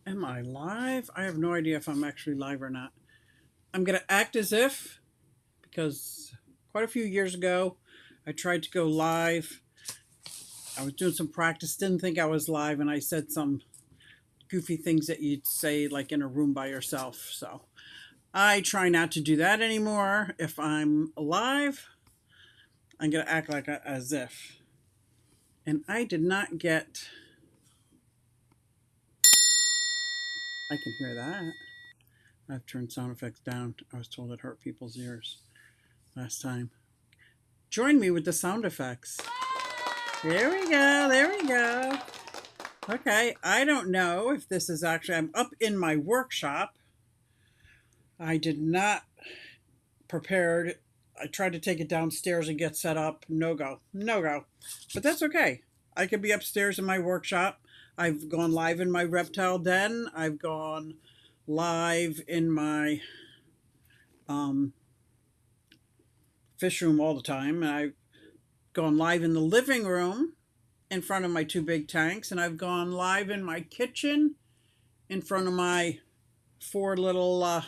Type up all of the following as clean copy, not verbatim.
Am I live? I have no idea if I'm actually live or not. I'm going to act as if, because quite a few years ago, I tried to go live. I was doing some practice, didn't think I was live, and I said some goofy things that you'd say like in a room by yourself. So I try not to do that anymore. If I'm live, I'm going to act like as if. And I did not get. I can hear that. I've turned sound effects down. I was told it hurt people's ears last time. Join me with the sound effects. There we go. There we go. Okay. I don't know if this is actually, I'm up in my workshop. I did not prepared. I tried to take it downstairs and get set up. No go. No go. But that's okay. I could be upstairs in my workshop. I've gone live in my reptile den. I've gone live in my um, fish room all the time. And I've gone live in the living room in front of my two big tanks, and I've gone live in my kitchen in front of my four little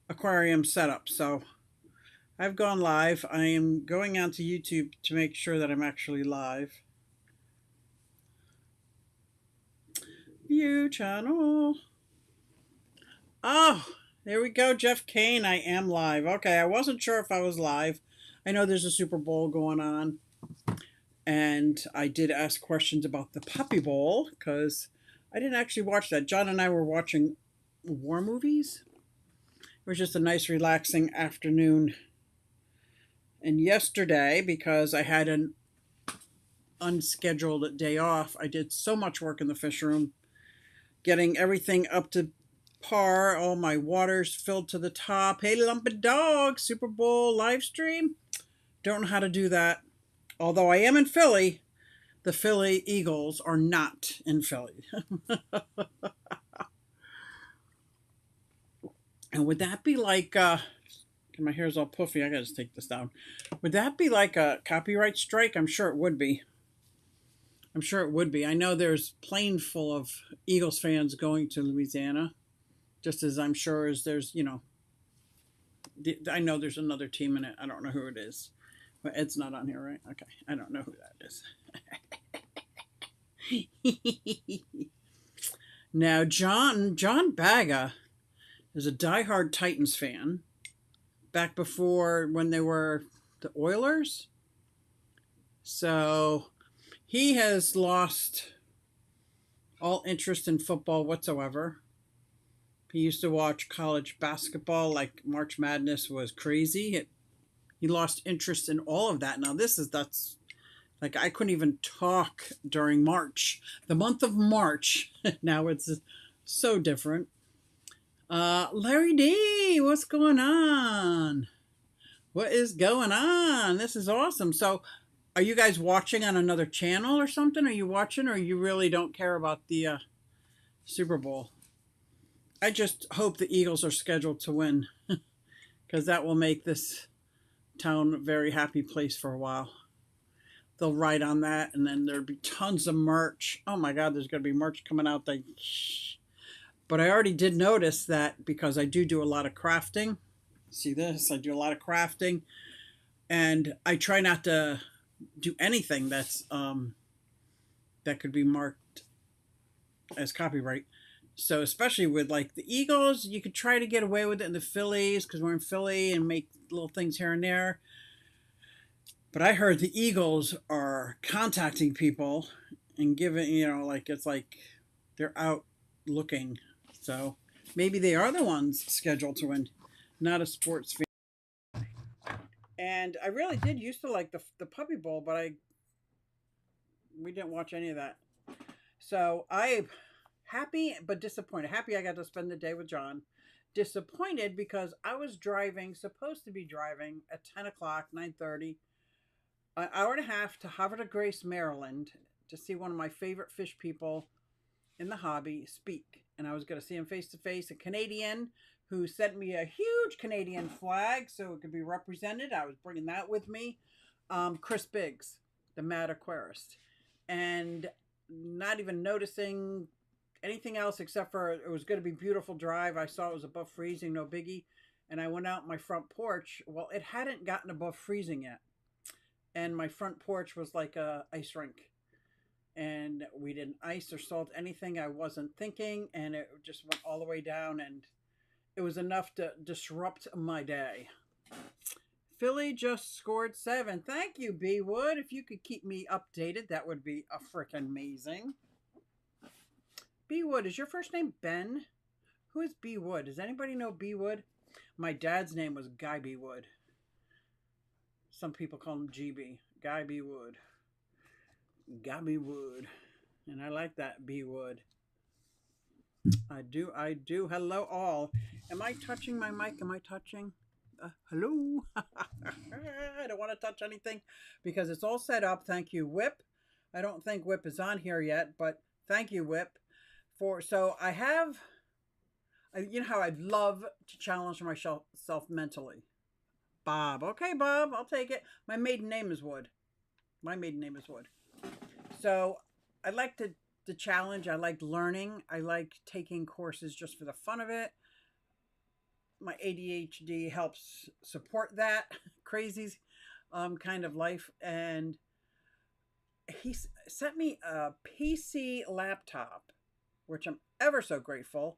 aquarium setup. So I've gone live. I am going onto YouTube to make sure that I'm actually live. View channel. Oh, there we go, Jeff Kane. I am live. Okay, I wasn't sure if I was live. I know there's a Super Bowl going on, and I did ask questions about the Puppy Bowl because I didn't actually watch that. John and I were watching war movies. It was just a nice, relaxing afternoon. And yesterday, because I had an unscheduled day off, I did so much work in the fish room, getting everything up to par, all my waters filled to the top. Hey, Lumpy Dog, Super Bowl live stream. Don't know how to do that. Although I am in Philly, the Philly Eagles are not in Philly. And would that be like, my hair's all puffy. I gotta just take this down. Would that be like a copyright strike? I'm sure it would be. I'm sure it would be. I know there's plane full of Eagles fans going to Louisiana, just as I'm sure as there's, I know there's another team in it. I don't know who it is. But Ed's not on here, right? Okay. I don't know who that is. Now, John Baga is a diehard Titans fan. Back before when they were the Oilers. So he has lost all interest in football whatsoever. He used to watch college basketball like March Madness was crazy. He lost interest in all of that. Now that's like I couldn't even talk during March, the month of March. Now it's so different. Larry D, what's going on? What is going on? This is awesome. So, are you guys watching on another channel or something? Are you watching, or you really don't care about the Super Bowl? I just hope the Eagles are scheduled to win because that will make this town a very happy place for a while. They'll write on that, and then there'll be tons of merch. Oh my God, there's going to be merch coming out. But I already did notice that because I do a lot of crafting. See this? I do a lot of crafting, and I try not to do anything that could be marked as copyright. So especially with like the Eagles, you could try to get away with it in the Phillies because we're in Philly and make little things here and there. But I heard the Eagles are contacting people and giving, like it's like they're out looking. So maybe they are the ones scheduled to win, not a sports fan. And I really did used to like the Puppy Bowl, but we didn't watch any of that. So I happy but disappointed. Happy I got to spend the day with John. Disappointed because I was driving, supposed to be driving at 10 o'clock, 9:30, an hour and a half to Havre de Grace, Maryland, to see one of my favorite fish people in the hobby speak. And I was going to see him face to face, a Canadian who sent me a huge Canadian flag so it could be represented. I was bringing that with me. Chris Biggs, the mad aquarist. And not even noticing anything else except for it was going to be beautiful drive. I saw it was above freezing, no biggie. And I went out my front porch. Well, it hadn't gotten above freezing yet. And my front porch was like a ice rink. And we didn't ice or salt anything. I wasn't thinking. And it just went all the way down. And it was enough to disrupt my day. Philly just scored 7. Thank you, B Wood. If you could keep me updated, that would be a frickin' amazing. B Wood, is your first name Ben? Who is B Wood? Does anybody know B Wood? My dad's name was Guy B Wood. Some people call him GB. Guy B Wood. Guy B Wood. And I like that, B Wood. I do. Hello, all. Am I touching my mic? Am I touching? Hello. I don't want to touch anything because it's all set up. Thank you, Whip. I don't think Whip is on here yet, but thank you, Whip. So I have, you know how I'd love to challenge myself mentally. Bob. Okay, Bob, I'll take it. My maiden name is Wood. So I like the challenge. I like learning. I like taking courses just for the fun of it. My ADHD helps support that crazy kind of life. And he sent me a PC laptop, which I'm ever so grateful.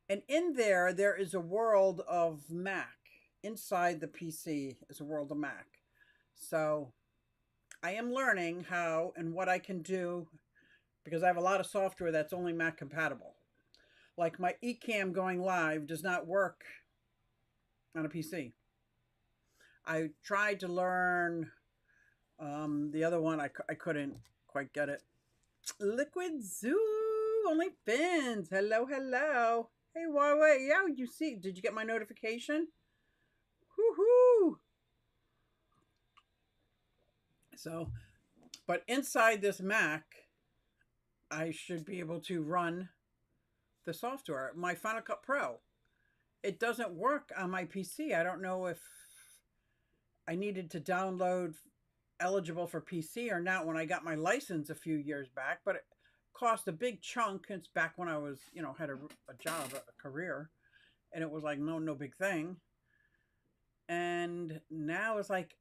And in there is a world of Mac. Inside the PC is a world of Mac. So I am learning how and what I can do because I have a lot of software that's only Mac compatible. Like my Ecamm going live does not work on a PC. I tried to learn the other one. I couldn't quite get it. Liquid Zoo, only fins. Hello. Hey, Huawei. Yeah, you see? Did you get my notification? Woohoo! So, but inside this Mac, I should be able to run the software. My Final Cut Pro. It doesn't work on my PC. I don't know if I needed to download eligible for PC or not when I got my license a few years back, but it cost a big chunk. It's back when I was, had a job, a career, and it was like, no big thing. And now it's like,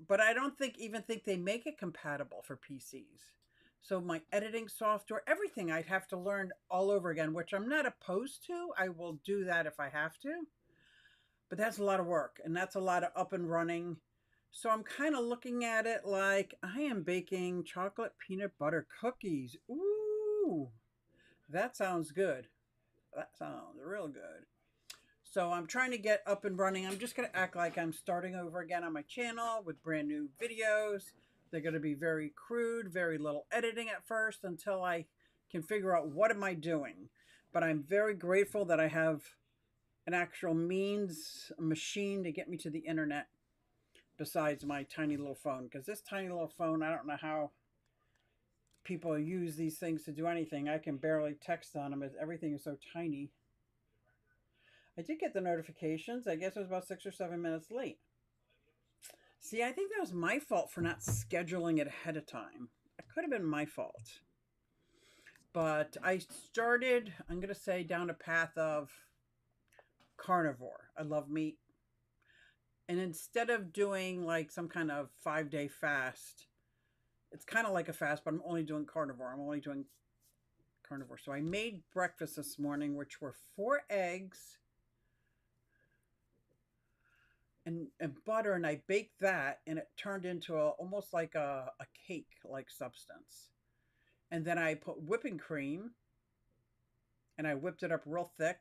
but I don't even think they make it compatible for PCs. So my editing software, everything I'd have to learn all over again, which I'm not opposed to. I will do that if I have to. But that's a lot of work, and that's a lot of up and running. So I'm kind of looking at it like I am baking chocolate peanut butter cookies. Ooh, that sounds good. That sounds real good. So I'm trying to get up and running. I'm just going to act like I'm starting over again on my channel with brand new videos. They're going to be very crude, very little editing at first until I can figure out what am I doing. But I'm very grateful that I have an actual machine to get me to the internet besides my tiny little phone. Because this tiny little phone, I don't know how people use these things to do anything. I can barely text on them as everything is so tiny. I did get the notifications. I guess it was about 6 or 7 minutes late. See, I think that was my fault for not scheduling it ahead of time. It could have been my fault. But I started, I'm going to say, down a path of carnivore. I love meat. And instead of doing like some kind of 5-day fast, it's kind of like a fast, but I'm only doing carnivore. So I made breakfast this morning, which were 4 eggs and butter, and I baked that, and it turned into almost like a cake-like substance. And then I put whipping cream, and I whipped it up real thick,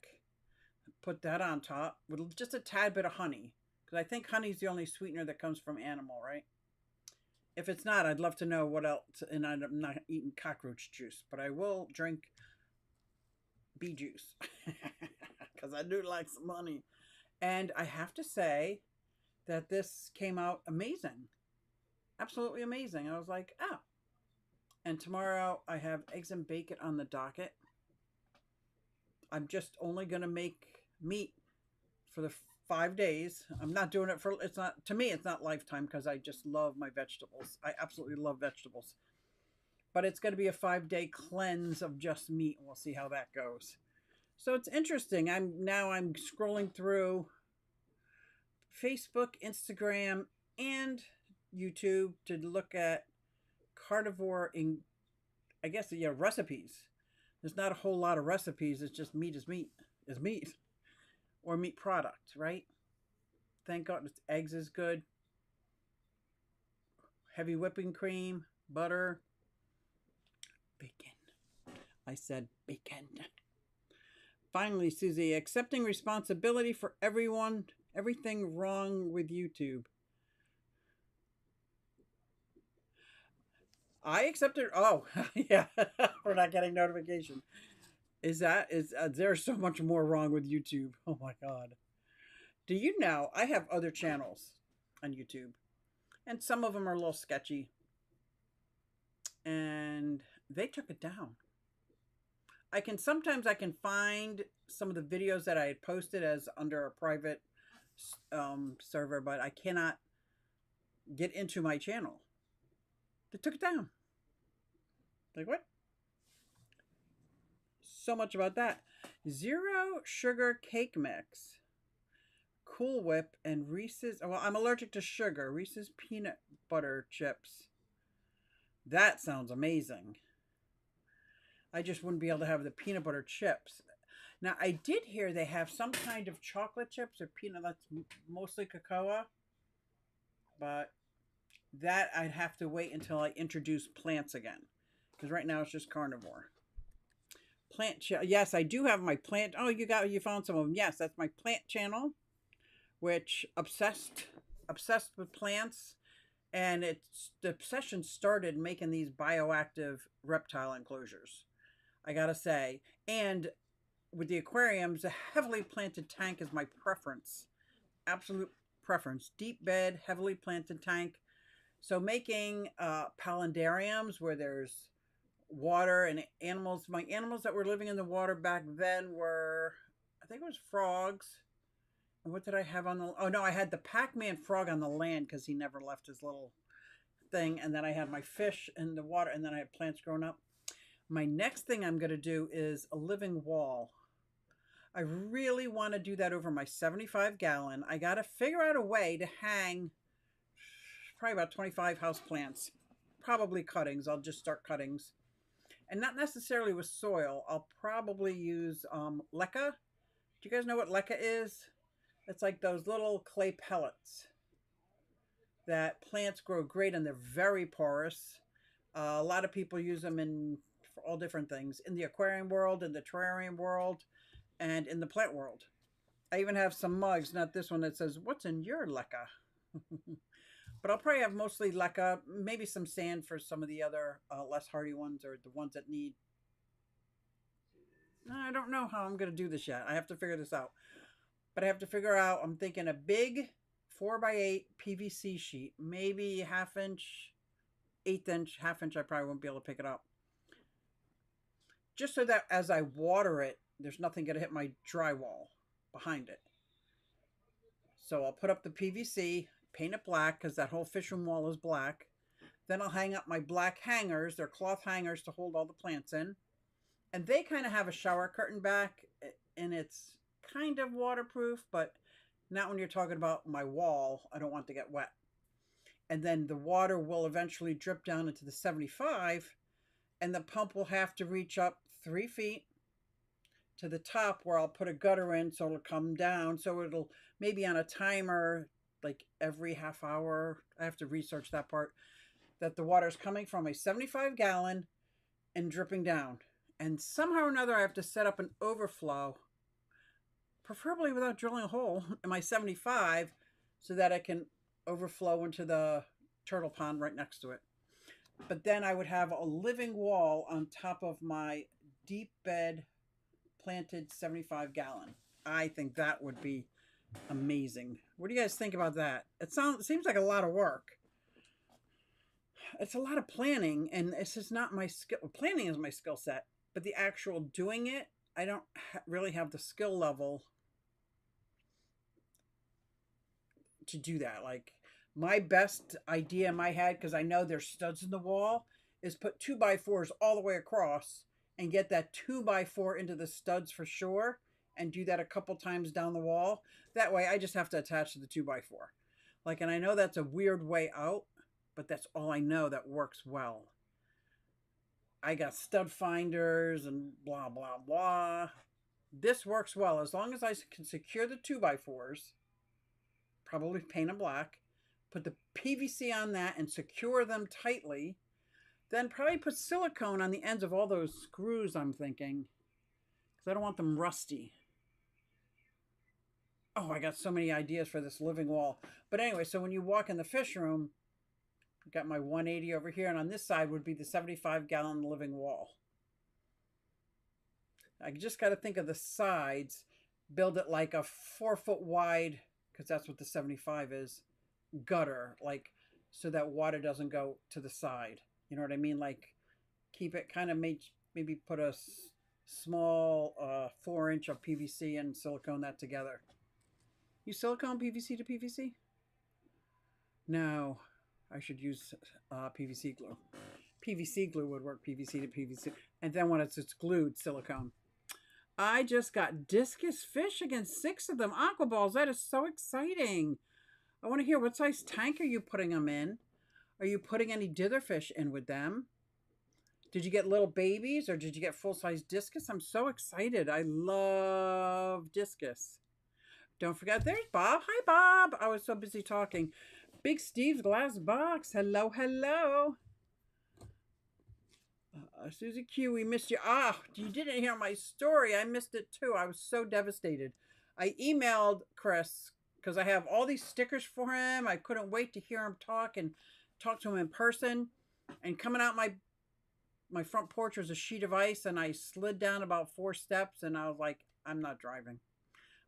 put that on top with just a tad bit of honey, because I think honey's the only sweetener that comes from animal, right? If it's not, I'd love to know what else, and I'm not eating cockroach juice, but I will drink bee juice, because I do like some honey. And I have to say that this came out amazing. Absolutely amazing. I was like, oh. And tomorrow I have eggs and bacon on the docket. I'm just only going to make meat for the 5 days. I'm not doing it to me, it's not lifetime because I just love my vegetables. I absolutely love vegetables. but it's going to be a 5-day cleanse of just meat, and we'll see how that goes. So it's interesting. I'm scrolling through Facebook, Instagram, and YouTube to look at carnivore in, I guess, recipes. There's not a whole lot of recipes. It's just meat is meat is meat, or meat product, right? Thank God, eggs is good. Heavy whipping cream, butter, bacon. I said bacon. Finally, Susie, accepting responsibility for everything wrong with YouTube. I accepted. Oh, yeah, we're not getting notification. Is there's so much more wrong with YouTube? Oh my God. Do you know I have other channels on YouTube, and some of them are a little sketchy, and they took it down. Sometimes I can find some of the videos that I had posted as under a private server, but I cannot get into my channel. They took it down. Like, what? So much about that. Zero sugar cake mix, Cool Whip, and Reese's. Well, I'm allergic to sugar. Reese's peanut butter chips. That sounds amazing. I just wouldn't be able to have the peanut butter chips. Now, I did hear they have some kind of chocolate chips or peanut that's mostly cocoa, but that I'd have to wait until I introduce plants again, because right now it's just carnivore. Yes, I do have my plant. Oh, you found some of them. Yes, that's my plant channel, which obsessed with plants, and the obsession started making these bioactive reptile enclosures, I gotta say. And with the aquariums, a heavily planted tank is my preference. Absolute preference. Deep bed, heavily planted tank. So making palindariums where there's water and animals. My animals that were living in the water back then were, I think it was frogs. And what did I have on the... Oh, no, I had the Pac-Man frog on the land because he never left his little thing. And then I had my fish in the water, and then I had plants growing up. My next thing I'm going to do is a living wall. I really want to do that over my 75-gallon. I got to figure out a way to hang probably about 25 house plants. Probably cuttings. I'll just start cuttings. And not necessarily with soil. I'll probably use leca. Do you guys know what leca is? It's like those little clay pellets that plants grow great, and they're very porous. A lot of people use them for all different things. In the aquarium world, in the terrarium world, and in the plant world. I even have some mugs, not this one, that says, "What's in your leca?" But I'll probably have mostly leca, maybe some sand for some of the other less hardy ones, or the ones that need... I don't know how I'm going to do this yet. I have to figure this out. But I have to figure out, I'm thinking a big 4x8 PVC sheet, maybe half-inch, 1/8 half-inch, I probably won't be able to pick it up. Just so that as I water it, there's nothing going to hit my drywall behind it. So I'll put up the PVC, paint it black because that whole fish room wall is black. Then I'll hang up my black hangers. They're cloth hangers to hold all the plants in. And they kind of have a shower curtain back, and it's kind of waterproof, but not when you're talking about my wall. I don't want to get wet. And then the water will eventually drip down into the 75, and the pump will have to reach up 3 feet to the top where I'll put a gutter in so it'll come down. So it'll maybe on a timer, like every half hour, I have to research that part, that the water is coming from a 75-gallon and dripping down. And somehow or another, I have to set up an overflow, preferably without drilling a hole, in my 75 so that it can overflow into the turtle pond right next to it. But then I would have a living wall on top of my deep bed planted 75-gallon. I think that would be amazing. What do you guys think about that? It seems like a lot of work. It's a lot of planning, and this is not my skill. Planning is my skill set, but the actual doing it, I don't really have the skill level to do that. Like, my best idea in my head, because I know there's studs in the wall, is put 2x4s all the way across and get that 2x4 into the studs for sure, and do that a couple times down the wall. That way I just have to attach to the 2x4. Like, and I know that's a weird way out, but that's all I know that works well. I got stud finders and blah, blah, blah. This works well as long as I can secure the 2x4s, probably paint them black, put the PVC on that and secure them tightly, then probably put silicone on the ends of all those screws, I'm thinking, because I don't want them rusty. Oh, I got so many ideas for this living wall. But anyway, so when you walk in the fish room, I've got my 180 over here, and on this side would be the 75-gallon living wall. I just got to think of the sides, build it like a 4-foot wide, because that's what the 75 is, gutter, like, so that water doesn't go to the side. You know what I mean? Like, keep it kind of, maybe put a small 4-inch of PVC and silicone that together. You silicone PVC to PVC? No, I should use PVC glue. PVC glue would work, PVC to PVC. And then when it's glued, silicone. I just got discus fish against 6 of them. Aqua balls, that is so exciting. I want to hear, what size tank are you putting them in? Are you putting any dither fish in with them? Did you get little babies or did you get full-size discus? I'm so excited. I love discus. Don't forget, there's Bob. Hi, Bob. I was so busy talking. Big Steve's Glass Box. Hello, hello. Susie Q, we missed you. You didn't hear my story. I missed it too. I was so devastated. I emailed Chris because I have all these stickers for him. I couldn't wait to hear him talk and talk to him in person. And coming out my front porch was a sheet of ice, and I slid down about 4 steps, and I was like, I'm not driving.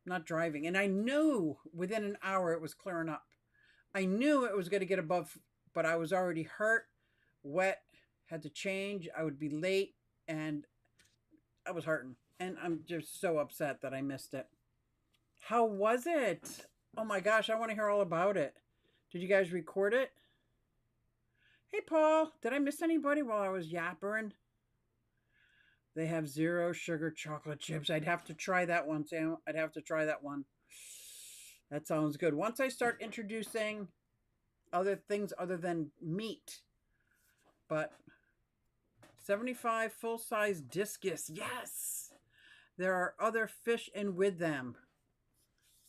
I'm not driving. And I knew within an hour it was clearing up. I knew it was going to get above, but I was already hurt, wet, had to change. I would be late, and I was hurting. And I'm just so upset that I missed it. How was it? Oh my gosh, I want to hear all about it. Did you guys record it? Hey, Paul, did I miss anybody while I was yappering? They have 0 sugar chocolate chips. I'd have to try that one, Sam. I'd have to try that one. That sounds good. Once I start introducing other things other than meat. But 75 full-size discus. Yes! There are other fish in with them.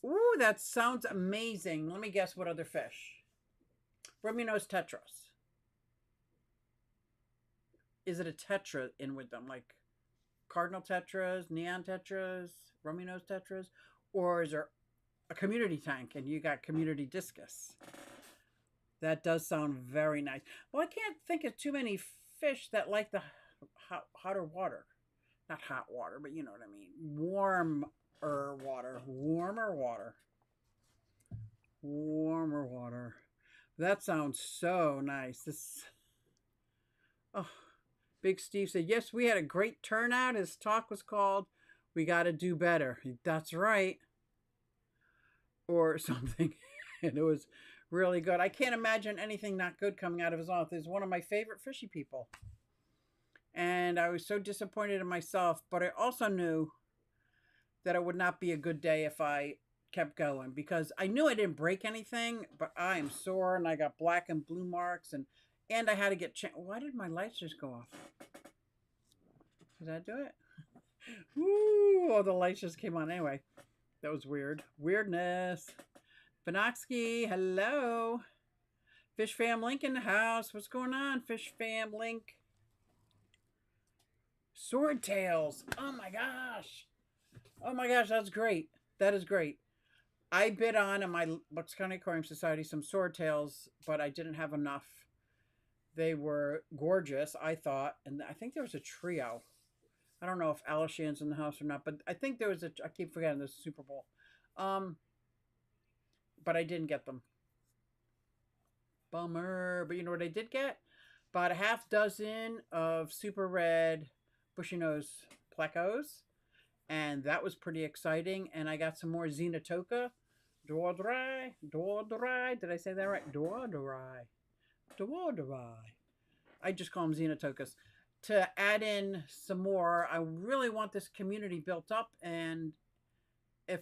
Ooh, that sounds amazing. Let me guess what other fish. Rummy nose tetras. Is it a tetra in with them? Like cardinal tetras, neon tetras, rummy nose tetras? Or is there a community tank and you got community discus? That does sound very nice. Well, I can't think of too many fish that like the hotter water. Not hot water, but you know what I mean. Warmer water. Warmer water. Warmer water. That sounds so nice. Oh, Big Steve said, yes, we had a great turnout. His talk was called, We Gotta Do Better. That's right. Or something. And it was really good. I can't imagine anything not good coming out of his mouth. He's one of my favorite fishy people. And I was so disappointed in myself, but I also knew that it would not be a good day if I kept going, because I knew I didn't break anything, but I am sore and I got black and blue marks, and I had to get why did my lights just go off? Did that do it? Ooh, oh, the lights just came on. Anyway, that was weird. Weirdness. Benoxky, hello. Fish Fam Link in the house. What's going on, Fish Fam Link? Swordtails. Oh my gosh. Oh my gosh, that's great. That is great. I bid on in my Bucks County Aquarium Society some swordtails, but I didn't have enough. They were gorgeous, I thought. And I think there was a trio. I don't know if Alishan's in the house or not, but I think there was I keep forgetting there's a Super Bowl. But I didn't get them. Bummer. But you know what I did get? About a half dozen of super red bushy nose plecos. And that was pretty exciting. And I got some more Xenotoka. Doodarai. Did I say that right? Doodarai. I just call them Xenotocus, to add in some more. I really want this community built up, and if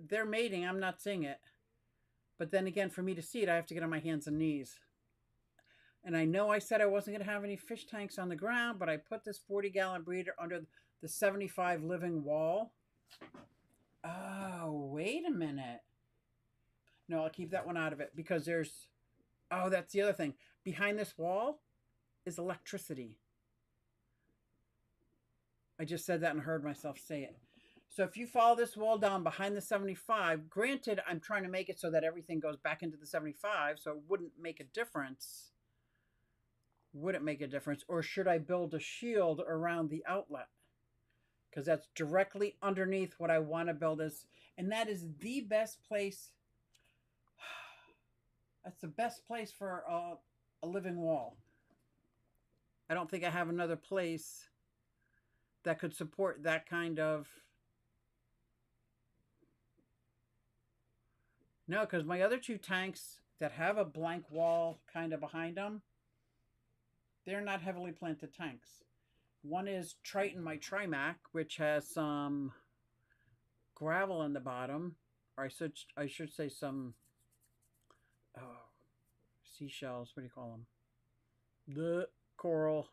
they're mating, I'm not seeing it. But then again, for me to see it, I have to get on my hands and knees. And I know I said I wasn't going to have any fish tanks on the ground, but I put this 40-gallon breeder under the 75 living wall. Oh, wait a minute. No, I'll keep that one out of it because there's, oh, that's the other thing. Behind this wall is electricity. I just said that and heard myself say it. So if you follow this wall down behind the 75, granted, I'm trying to make it so that everything goes back into the 75, so it wouldn't make a difference. Would it make a difference? Or should I build a shield around the outlet? Because that's directly underneath what I want to build is, and that is the best place. That's the best place for a living wall. I don't think I have another place that could support that kind of. No, because my other two tanks that have a blank wall kind of behind them, they're not heavily planted tanks. One is Triton, my Trimac, which has some gravel in the bottom, or I should say some seashells. What do you call them? The coral.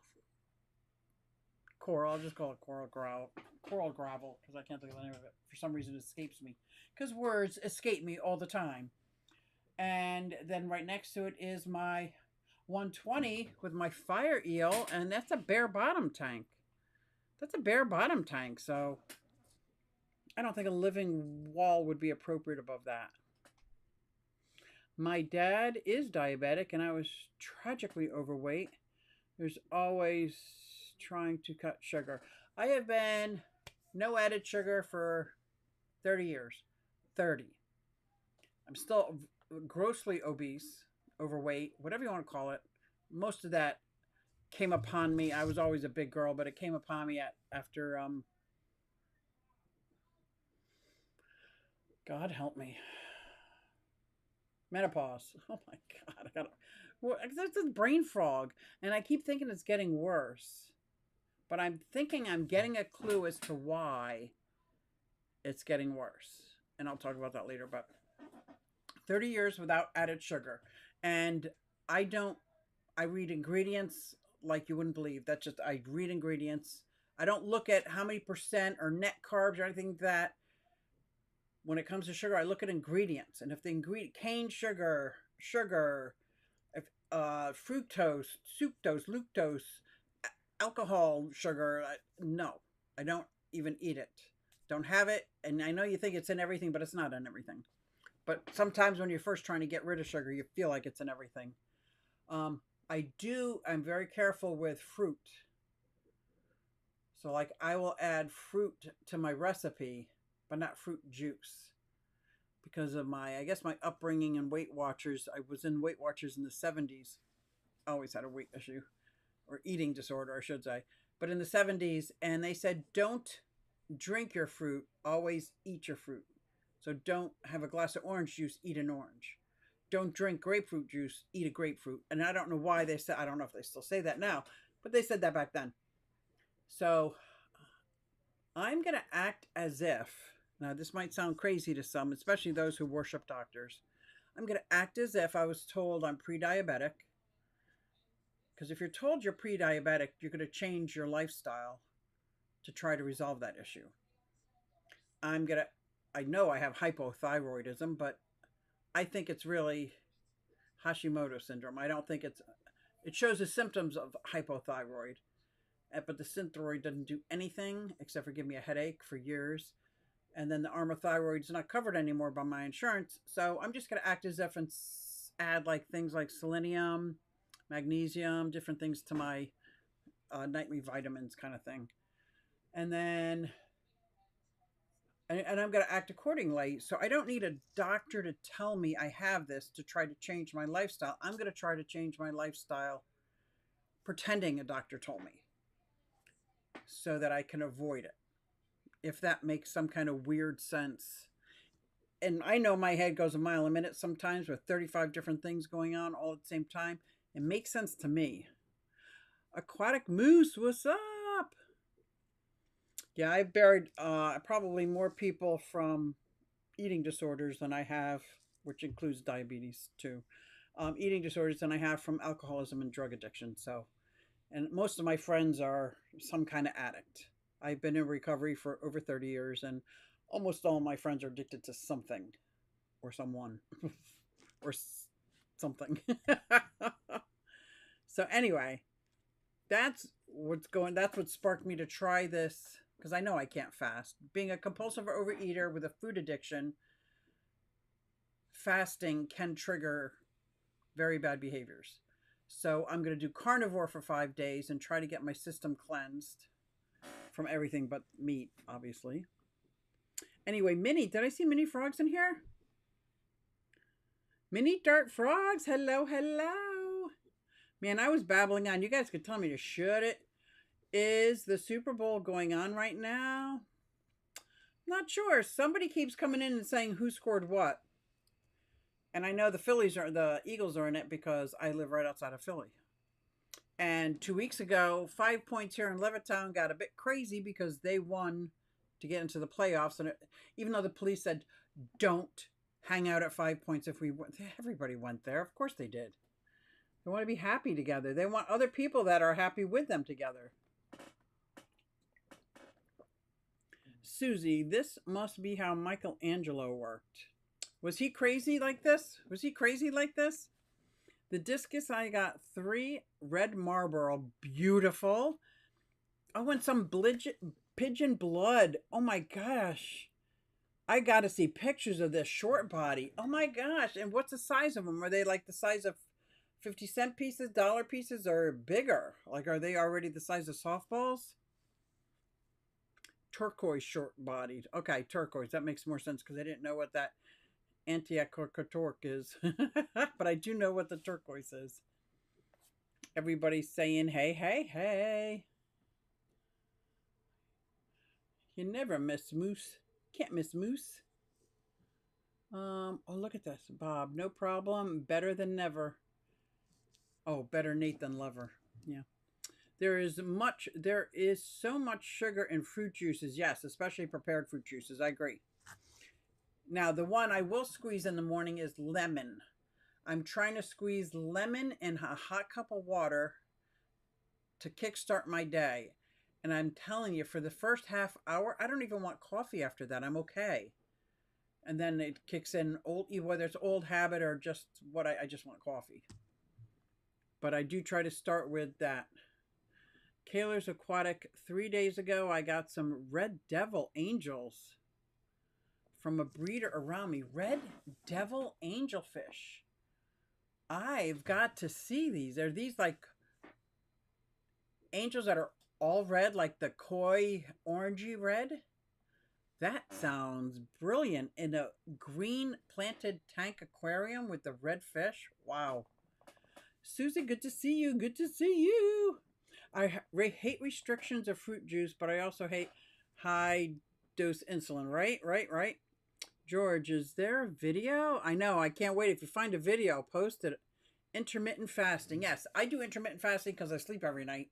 I'll just call it coral gravel because I can't think of the name of it. For some reason, it escapes me because words escape me all the time. And then right next to it is my 120 with my fire eel, and that's a bare bottom tank. So I don't think a living wall would be appropriate above that. My dad is diabetic, and I was tragically overweight. There's always trying to cut sugar. I have been no added sugar for 30 years. 30. I'm still grossly obese, overweight, whatever you want to call it. Most of that came upon me. I was always a big girl, but it came upon me after God help me. Menopause. Oh my God. That's a brain fog. And I keep thinking it's getting worse. But I'm thinking I'm getting a clue as to why it's getting worse. And I'll talk about that later. But 30 years without added sugar. And I read ingredients like you wouldn't believe. That's just, I read ingredients. I don't look at how many percent or net carbs or anything like that. When it comes to sugar, I look at ingredients. And if the ingredient, cane sugar, if, fructose, sucrose, lactose, alcohol, sugar, no, I don't even eat it. Don't have it. And I know you think it's in everything, but it's not in everything. But sometimes when you're first trying to get rid of sugar, you feel like it's in everything. I'm very careful with fruit. So like I will add fruit to my recipe, but not fruit juice. Because of my upbringing in Weight Watchers. I was in Weight Watchers in the 70s. I always had a weight issue, or eating disorder, I should say. But in the 70s, and they said, don't drink your fruit, always eat your fruit. So don't have a glass of orange juice, eat an orange. Don't drink grapefruit juice, eat a grapefruit. And I don't know why they said, I don't know if they still say that now, but they said that back then. So I'm going to act as if, now this might sound crazy to some, especially those who worship doctors. I'm going to act as if I was told I'm pre-diabetic. Because if you're told you're pre-diabetic, you're going to change your lifestyle to try to resolve that issue. I know I have hypothyroidism, but I think it's really Hashimoto syndrome. I don't think it shows the symptoms of hypothyroid, but the Synthroid doesn't do anything except for give me a headache for years. And then the Armour-thyroid is not covered anymore by my insurance. So I'm just going to act as if and add like things like selenium, magnesium, different things to my nightly vitamins kind of thing. And then, and I'm going to act accordingly. So I don't need a doctor to tell me I have this to try to change my lifestyle. I'm going to try to change my lifestyle pretending a doctor told me so that I can avoid it. If that makes some kind of weird sense. And I know my head goes a mile a minute sometimes with 35 different things going on all at the same time. It makes sense to me. Aquatic Moose, what's up? Yeah, I've buried probably more people from eating disorders than I have, which includes diabetes too. Eating disorders than I have from alcoholism and drug addiction. So, and most of my friends are some kind of addict. I've been in recovery for over 30 years, and almost all my friends are addicted to something or someone or something. So, anyway, that's what sparked me to try this because I know I can't fast. Being a compulsive overeater with a food addiction, fasting can trigger very bad behaviors. So I'm going to do carnivore for 5 days and try to get my system cleansed from everything but meat, obviously. Anyway, Minnie, did I see Minnie Frogs in here? Minnie Dart Frogs, hello, hello. Man, I was babbling on. You guys could tell me to shut it. Is the Super Bowl going on right now? Not sure. Somebody keeps coming in and saying who scored what. And I know the Eagles are in it because I live right outside of Philly. And 2 weeks ago, 5 Points here in Levittown got a bit crazy because they won to get into the playoffs. And even though the police said, don't hang out at 5 Points if we went, everybody went there. Of course they did. They want to be happy together. They want other people that are happy with them together. Susie, this must be how Michelangelo worked. Was he crazy like this? The discus, I got 3 red Marlboro. Beautiful. Oh, and some pigeon blood. Oh my gosh. I got to see pictures of this short body. Oh my gosh. And what's the size of them? Are they like the size of 50-cent pieces, dollar pieces, or bigger? Like, are they already the size of softballs? Turquoise short bodied. Okay, turquoise. That makes more sense because I didn't know what that Antioch is. But I do know what the turquoise is. Everybody's saying, hey, hey, hey. You never miss moose. Can't miss moose. Oh, look at this, Bob. No problem. Better than never. Oh, better Nate than lover. Yeah. There is so much sugar in fruit juices. Yes, especially prepared fruit juices. I agree. Now, the one I will squeeze in the morning is lemon. I'm trying to squeeze lemon in a hot cup of water to kickstart my day. And I'm telling you, for the first half hour, I don't even want coffee after that. I'm okay. And then it kicks in whether it's old habit or just what I just want coffee. But I do try to start with that. Kaler's Aquatic, 3 days ago, I got some Red Devil Angels from a breeder around me. Red Devil Angelfish. I've got to see these. Are these like angels that are all red, like the koi orangey red? That sounds brilliant. In a green planted tank aquarium with the red fish. Wow. Susie, good to see you. Good to see you. I hate restrictions of fruit juice, but I also hate high dose insulin. Right. George, is there a video? I know. I can't wait. If you find a video, post it. Intermittent fasting. Yes, I do intermittent fasting because I sleep every night.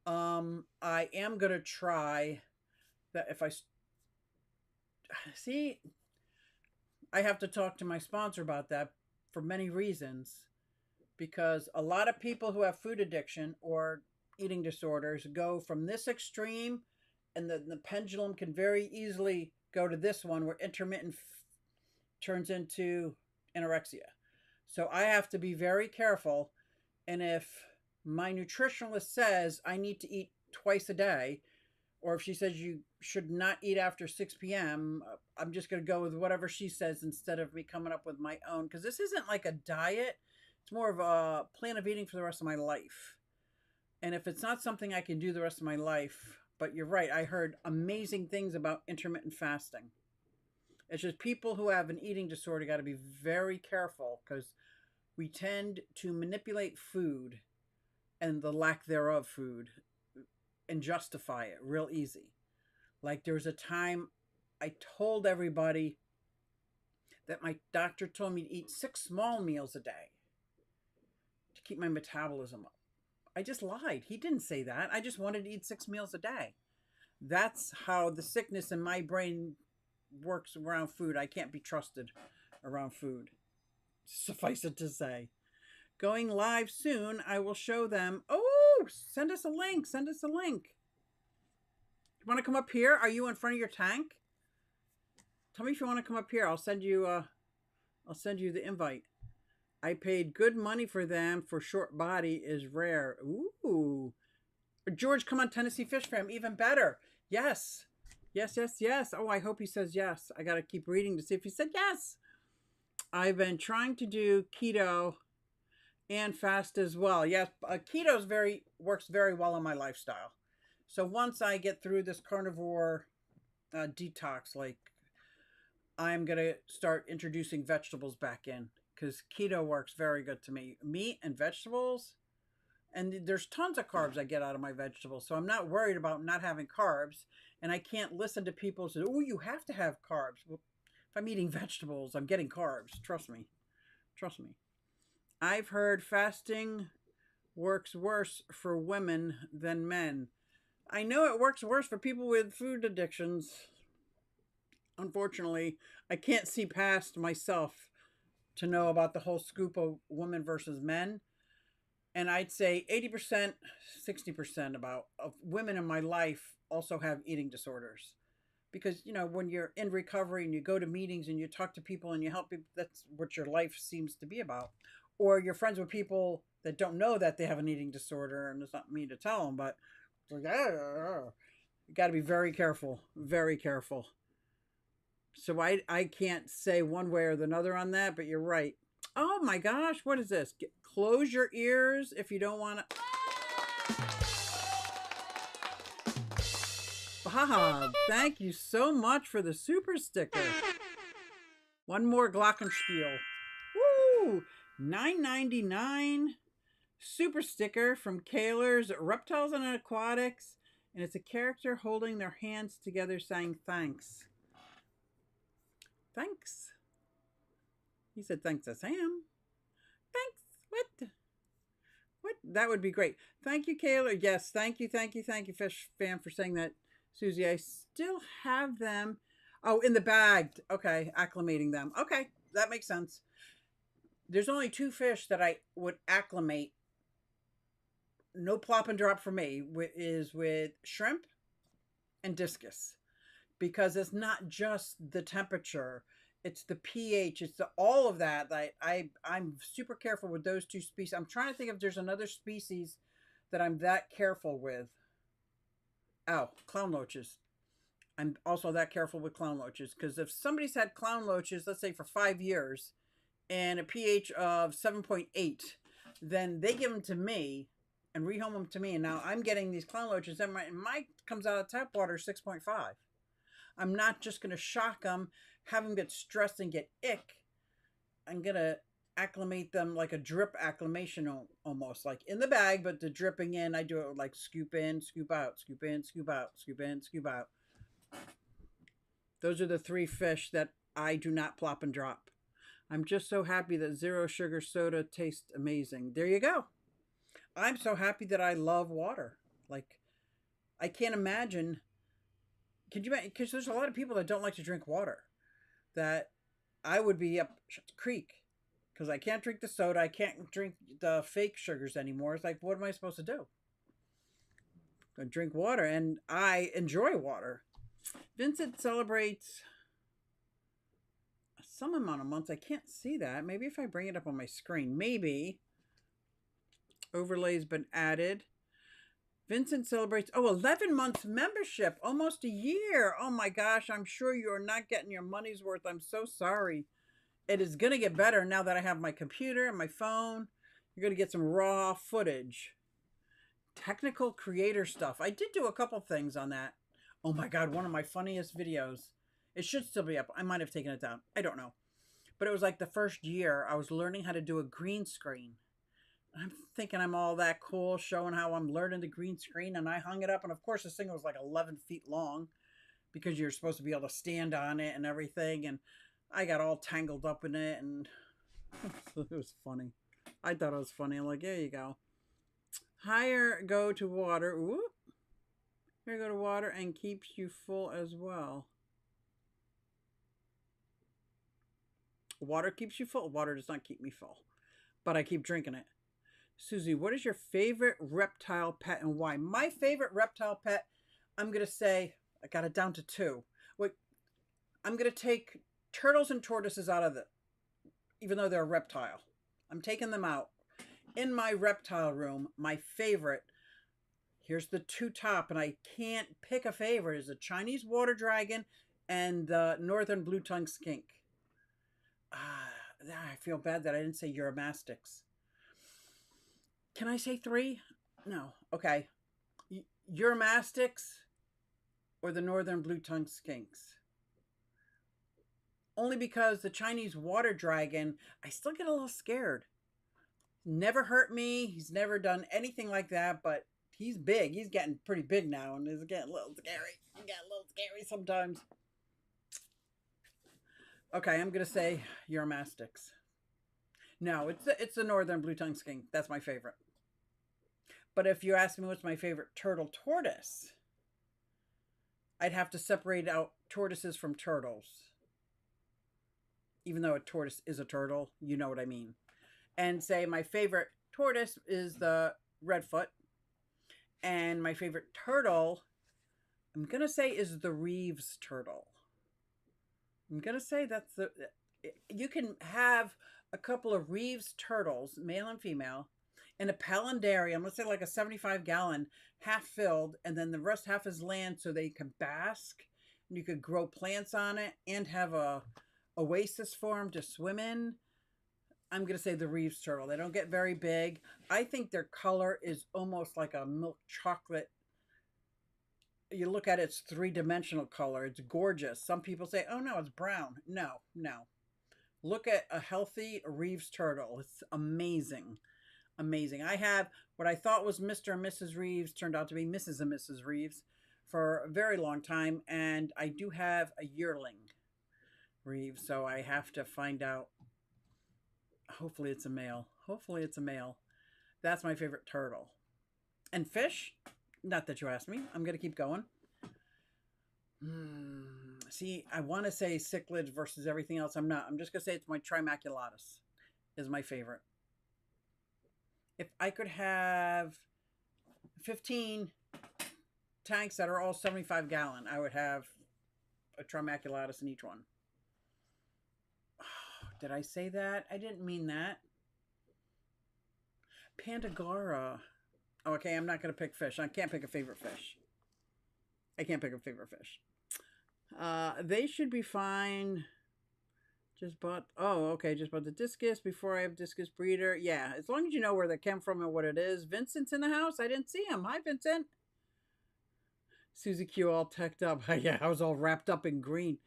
I am going to try that. If I see, I have to talk to my sponsor about that for many reasons. Because a lot of people who have food addiction or eating disorders go from this extreme, and the pendulum can very easily go to this one where intermittent turns into anorexia. So I have to be very careful. And if my nutritionalist says I need to eat twice a day, or if she says you should not eat after 6 p.m., I'm just going to go with whatever she says instead of me coming up with my own. Because this isn't like a diet. It's more of a plan of eating for the rest of my life. And if it's not something I can do the rest of my life, but you're right, I heard amazing things about intermittent fasting. It's just people who have an eating disorder got to be very careful because we tend to manipulate food and the lack thereof food and justify it real easy. Like there was a time I told everybody that my doctor told me to eat 6 small meals a day to keep my metabolism up. I just lied. He didn't say that. I just wanted to eat 6 meals a day. That's how the sickness in my brain works around food. I can't be trusted around food. Suffice it to say. Going live soon, I will show them. Oh, send us a link. Send us a link. You want to come up here? Are you in front of your tank? Tell me if you want to come up here. I'll send you the invite. I paid good money for them for short body is rare. Ooh. George, come on, Tennessee Fish Fam. Even better. Yes. Yes, yes, yes. Oh, I hope he says yes. I got to keep reading to see if he said yes. I've been trying to do keto and fast as well. Yes, keto works very well in my lifestyle. So once I get through this carnivore detox, like I'm going to start introducing vegetables back in because keto works very good to me. Meat and vegetables, and there's tons of carbs I get out of my vegetables. So I'm not worried about not having carbs. And I can't listen to people say, oh, you have to have carbs. Well, if I'm eating vegetables, I'm getting carbs. Trust me. Trust me. I've heard fasting works worse for women than men. I know it works worse for people with food addictions. Unfortunately, I can't see past myself to know about the whole scoop of women versus men. And I'd say 80%, 60% of women in my life also have eating disorders. Because, when you're in recovery and you go to meetings and you talk to people and you help people, that's what your life seems to be about. Or you're friends with people that don't know that they have an eating disorder, and it's not me to tell them, but you got to be very careful, very careful. So I can't say one way or the other on that, but you're right. Oh my gosh, what is this? Close your ears if you don't want to. Bob, thank you so much for the super sticker. One more Glockenspiel. Woo! $9.99 super sticker from Kaler's Reptiles and Aquatics. And it's a character holding their hands together saying thanks. Thanks. He said thanks to Sam. Thanks. What? That would be great. Thank you, Kaler. Yes, thank you, Fish Fam, for saying that. Susie, I still have them. Oh, in the bag. Okay, acclimating them. Okay, that makes sense. There's only 2 fish that I would acclimate. No plop and drop for me is with shrimp and discus. Because it's not just the temperature. It's the pH. It's all of that. I'm super careful with those 2 species. I'm trying to think if there's another species that I'm that careful with. Oh, clown loaches. I'm also that careful with clown loaches because if somebody's had clown loaches, let's say for 5 years, and a pH of 7.8, then they give them to me and rehome them to me, and now I'm getting these clown loaches, and my comes out of tap water 6.5. I'm not just going to shock them, have them get stressed and get ick. I'm going to acclimate them like a drip acclimation almost, like in the bag, but the dripping in, I do it like scoop in, scoop out, scoop in, scoop out, scoop in, scoop out. Those are the 3 fish that I do not plop and drop. I'm just so happy that zero sugar soda tastes amazing. There you go. I'm so happy that I love water. Like, I can't imagine. Could you imagine? Because there's a lot of people that don't like to drink water. That I would be up the creek. Because I can't drink the soda. I can't drink the fake sugars anymore. It's like, what am I supposed to do? I drink water. And I enjoy water. Vincent celebrates some amount of months. I can't see that. Maybe if I bring it up on my screen. Maybe. Overlay's been added. Vincent celebrates, 11 months membership, almost a year. Oh my gosh, I'm sure you're not getting your money's worth. I'm so sorry. It is going to get better now that I have my computer and my phone. You're going to get some raw footage. Technical creator stuff. I did do a couple things on that. Oh my God, one of my funniest videos. It should still be up. I might have taken it down. I don't know. But it was like the first year I was learning how to do a green screen. I'm thinking I'm all that cool, showing how I'm learning the green screen, and I hung it up. And of course, this thing was like 11 feet long because you're supposed to be able to stand on it and everything. And I got all tangled up in it, and it was funny. I thought it was funny. I'm like, there you go. Higher go to water. Whoop. Here go to water and keeps you full as well. Water keeps you full. Water does not keep me full, but I keep drinking it. Susie, what is your favorite reptile pet and why? My favorite reptile pet, I'm going to say, I got it down to two. Wait, I'm going to take turtles and tortoises out of even though they're a reptile. I'm taking them out. In my reptile room, my favorite, here's the two top, and I can't pick a favorite, is the Chinese water dragon and the northern blue-tongued skink. I feel bad that I didn't say Eurymastix. Can I say three? No. Okay. Eurymastix or the northern blue-tongued skinks. Only because the Chinese water dragon, I still get a little scared. Never hurt me. He's never done anything like that, but he's big. He's getting pretty big now, and it's getting a little scary. It's getting a little scary sometimes. Okay, I'm going to say Eurymastix. No, it's the northern blue-tongued skink. That's my favorite. But if you ask me what's my favorite turtle tortoise, I'd have to separate out tortoises from turtles. Even though a tortoise is a turtle, you know what I mean. And say my favorite tortoise is the redfoot. And my favorite turtle, I'm going to say, is the Reeves turtle. I'm going to say that's you can have a couple of Reeves turtles, male and female, in a palindarium, let's say like a 75-gallon, half filled, and then the rest half is land so they can bask. And you could grow plants on it and have a oasis for them to swim in. I'm going to say the Reeves turtle. They don't get very big. I think their color is almost like a milk chocolate. You look at its three-dimensional color. It's gorgeous. Some people say, oh, no, it's brown. No, no. Look at a healthy Reeves turtle. It's amazing. Amazing. I have what I thought was Mr. and Mrs. Reeves turned out to be Mrs. and Mrs. Reeves for a very long time. And I do have a yearling Reeves, so I have to find out. Hopefully it's a male. Hopefully it's a male. That's my favorite turtle. And fish? Not that you asked me. I'm going to keep going. See, I want to say cichlids versus everything else. I'm not. I'm just going to say it's my Trimaculatus is my favorite. If I could have 15 tanks that are all 75-gallon, I would have a Trimaculatus in each one. Did I say that? I didn't mean that. Pandagara. Oh, okay, I'm not going to pick fish. I can't pick a favorite fish. I can't pick a favorite fish. They should be fine. Just bought... Oh, okay, just bought the discus before I have discus breeder. Yeah, as long as you know where they came from and what it is. Vincent's in the house. I didn't see him. Hi, Vincent. Susie Q all teched up. Yeah, I was all wrapped up in green.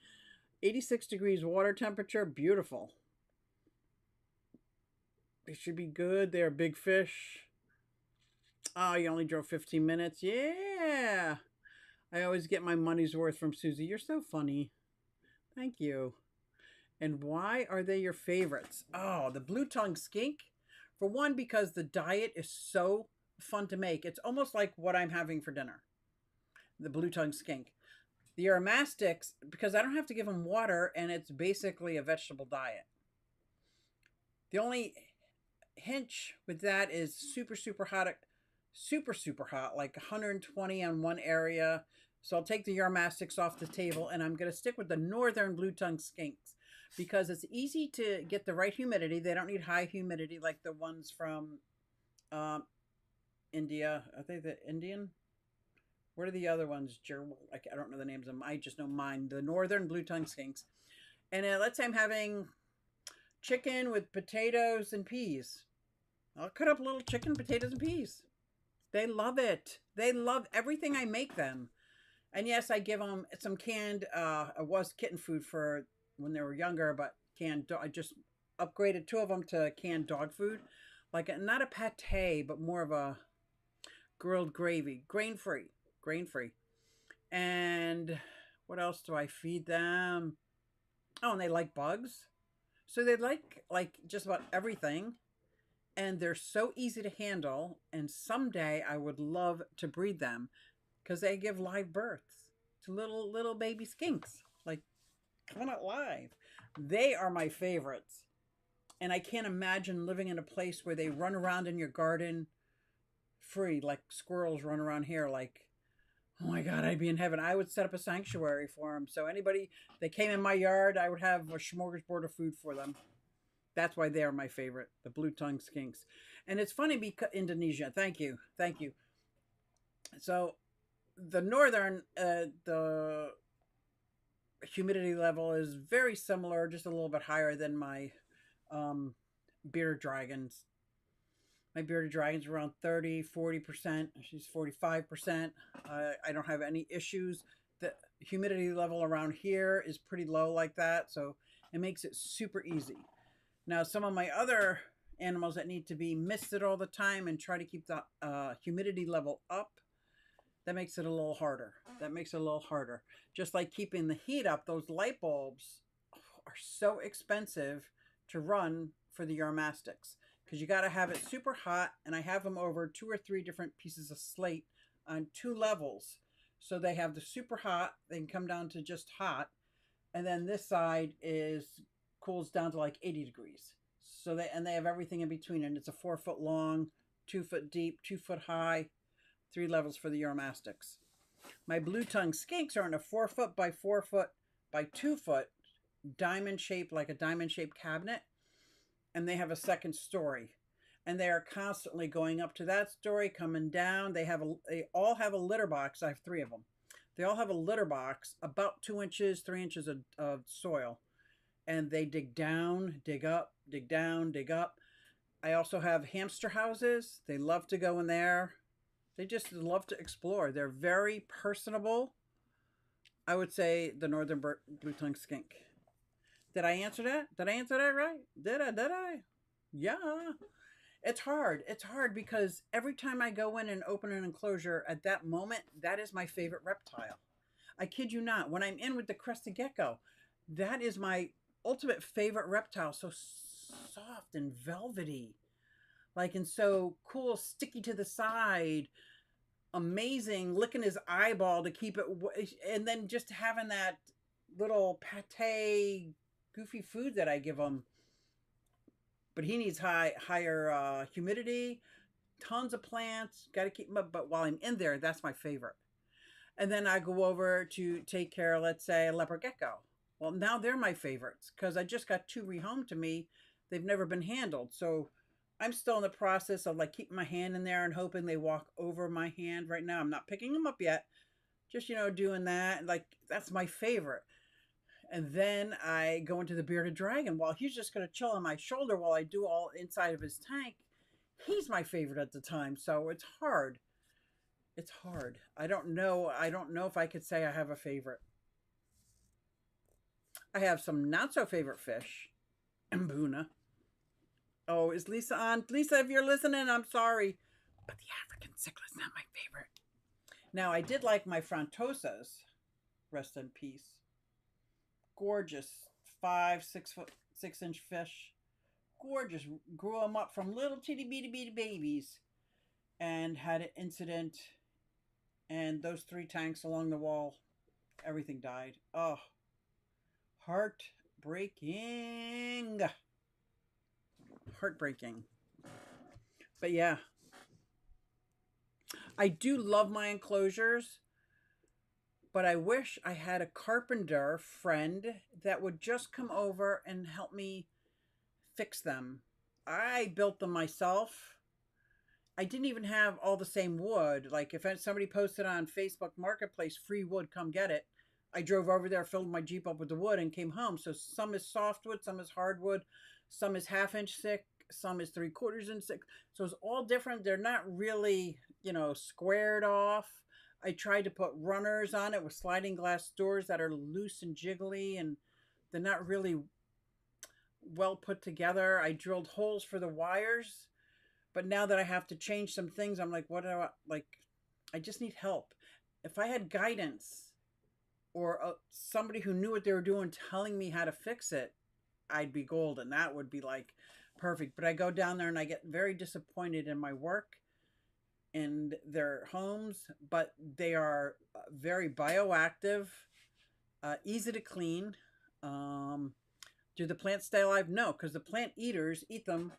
86 degrees water temperature. Beautiful. They should be good. They're big fish. Oh, you only drove 15 minutes. Yeah. I always get my money's worth from Susie. You're so funny. Thank you. And why are they your favorites? Oh, the blue-tongued skink. For one, because the diet is so fun to make. It's almost like what I'm having for dinner. The blue-tongued skink. The Eurymastix, because I don't have to give them water, and it's basically a vegetable diet. The only hinge with that is super, super hot. Super, super hot, like 120 on one area. So I'll take the Eurymastix off the table, and I'm going to stick with the northern blue-tongued skinks because it's easy to get the right humidity. They don't need high humidity like the ones from India. Are they the Indian? What are the other ones? I don't know the names of them. I just know mine. The northern blue-tongued skinks. And let's say I'm having chicken with potatoes and peas. I'll cut up little chicken, potatoes, and peas. They love it. They love everything I make them. And yes, I give them some canned, it was kitten food for when they were younger, but I just upgraded 2 of them to canned dog food. Like, not a pate, but more of a grilled gravy. Grain-free. Grain-free. And what else do I feed them? Oh, and they like bugs. So they like just about everything. and they're so easy to handle. And someday I would love to breed them because they give live births to little baby skinks, like coming out live. They are my favorites, and I can't imagine living in a place where they run around in your garden free, like squirrels run around here. Like, oh my God, I'd be in heaven. I would set up a sanctuary for them. So anybody that came in my yard, I would have a smorgasbord of food for them. That's why they are my favorite, the blue tongue skinks. And it's funny because Indonesia. Thank you, thank you. So the northern, the humidity level is very similar, just a little bit higher than my um, bearded dragons. My bearded dragon's around 30-40%. She's 45%. I don't have any issues. The humidity level around here is pretty low like that, so it makes it super easy. Now, some of my other animals that need to be misted all the time and try to keep the humidity level up, that makes it a little harder. Just like keeping the heat up, those light bulbs are so expensive to run for the Yarmastics because you got to have it super hot. And I have them over 2 or 3 different pieces of slate on 2 levels. So they have the super hot, they can come down to just hot. And then this side is cools down to like 80 degrees. So they have everything in between, and it's a 4 foot long, 2 foot deep, 2 foot high, 3 levels for the Yarmastics. My blue tongue skinks are in a 4 foot by 4 foot by 2 foot diamond shaped, like a diamond shaped cabinet, and they have a second story, and they are constantly going up to that story, coming down. They all have a litter box. I have 3 of them. They all have a litter box about 2 inches, 3 inches of soil, and they dig down, dig up, dig down, dig up. I also have hamster houses. They love to go in there. They just love to explore. They're very personable. I would say the northern blue tongue skink. Did I answer that? Did I answer that right? Did I? Yeah. It's hard. It's hard because every time I go in and open an enclosure at that moment, that is my favorite reptile. I kid you not. When I'm in with the crested gecko, that is my ultimate favorite reptile. So soft and velvety. Like, and so cool, sticky to the side, amazing, licking his eyeball to keep it, and then just having that little pate, goofy food that I give him. But he needs higher humidity, tons of plants, got to keep him up. But while I'm in there, that's my favorite. And then I go over to take care of, let's say, a leopard gecko. Well, now they're my favorites because I just got 2 rehomed to me. They've never been handled. So I'm still in the process of like keeping my hand in there and hoping they walk over my hand. Right now, I'm not picking them up yet. Just, doing that. Like, that's my favorite. And then I go into the bearded dragon. While he's just going to chill on my shoulder while I do all inside of his tank, he's my favorite at the time. So it's hard. It's hard. I don't know. I don't know if I could say I have a favorite. I have some not so favorite fish. Mbuna. Oh, is Lisa on? Lisa, if you're listening, I'm sorry. But the African cichlids not my favorite. Now, I did like my frontosas. Rest in peace. Gorgeous 5-6 inch fish. Gorgeous. Grew them up from little teeny bitty babies and had an incident. And those 3 tanks along the wall, everything died. Oh, heartbreaking. Heartbreaking. But yeah, I do love my enclosures, but I wish I had a carpenter friend that would just come over and help me fix them. I built them myself. I didn't even have all the same wood. Like if somebody posted on Facebook Marketplace, free wood, come get it. I drove over there, filled my Jeep up with the wood and came home. So some is softwood, some is hardwood, some is 1/2 inch thick, some is 3/4 inch thick. So it's all different. They're not really, squared off. I tried to put runners on it with sliding glass doors that are loose and jiggly, and they're not really well put together. I drilled holes for the wires, but now that I have to change some things, I'm like, what do I just need help. If I had guidance or somebody who knew what they were doing telling me how to fix it, I'd be golden. That would be like perfect. But I go down there and I get very disappointed in my work and their homes, but they are very bioactive, easy to clean. Um, do the plants stay alive? No, because the plant eaters eat them,